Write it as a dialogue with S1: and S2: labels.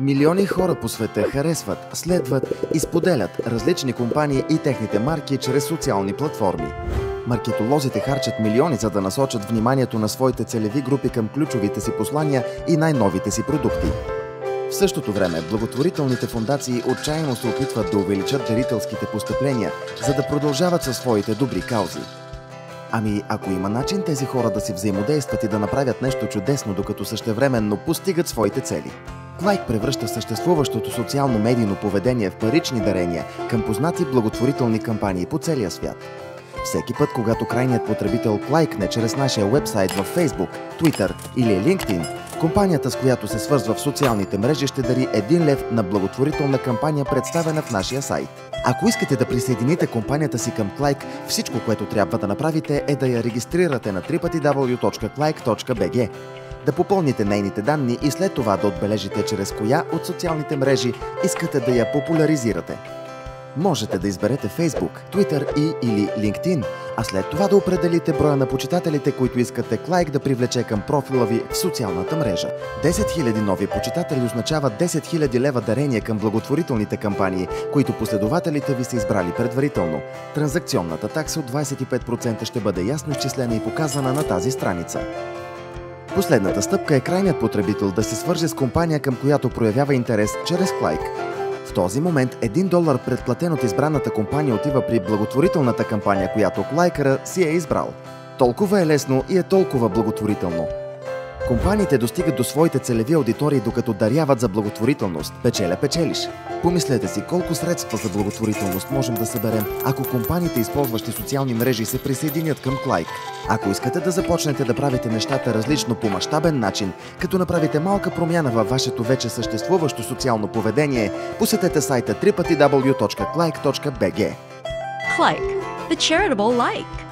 S1: Милиони хора по света харесват, следват и споделят различни компании и техните марки чрез социални платформи. Маркетолозите харчат милиони, за да насочат вниманието на своите целеви групи към ключовите си послания и най-новите си продукти. В същото време, благотворителните фондации отчаяно се опитват да увеличат дарителските постъпления, за да продължават със своите добри каузи. Ами, ако има начин тези хора да си взаимодействат и да направят нещо чудесно, докато същевременно постигат своите цели. Клайк превръща съществуващото социално-медийно поведение в парични дарения към познати благотворителни кампании по целия свят. Всеки път, когато крайният потребител клайкне чрез нашия уебсайт в Facebook, Twitter или LinkedIn, компанията, с която се свързва в социалните мрежи, ще дари 1 лев на благотворителна кампания, представена в нашия сайт. Ако искате да присъедините компанията си към Клайк, всичко, което трябва да направите, е да я регистрирате на www.clike.bg, да попълните нейните данни и след това да отбележите чрез коя от социалните мрежи искате да я популяризирате. Можете да изберете Facebook, Twitter или LinkedIn, а след това да определите броя на почитателите, които искате Клайк да привлече към профила ви в социалната мрежа. 10 000 нови почитатели означават 10 000 лева дарение към благотворителните кампании, които последователите ви са избрали предварително. Транзакционната такса от 25% ще бъде ясно изчислена и показана на тази страница. Последната стъпка е крайният потребител да се свърже с компания, към която проявява интерес чрез Клайк. В този момент $1 предплатен от избраната компания отива при благотворителната кампания, която клайкъра си е избрал. Толкова е лесно и е толкова благотворително. Компаниите достигат до своите целеви аудитории, докато даряват за благотворителност. Печеля-печелиш. Помислете си колко средства за благотворителност можем да съберем, ако компаниите, използващи социални мрежи, се присъединят към Клайк. Ако искате да започнете да правите нещата различно по мащабен начин, като направите малка промяна във вашето вече съществуващо социално поведение, посетете сайта www.clike.bg.
S2: Клайк, the charitable like.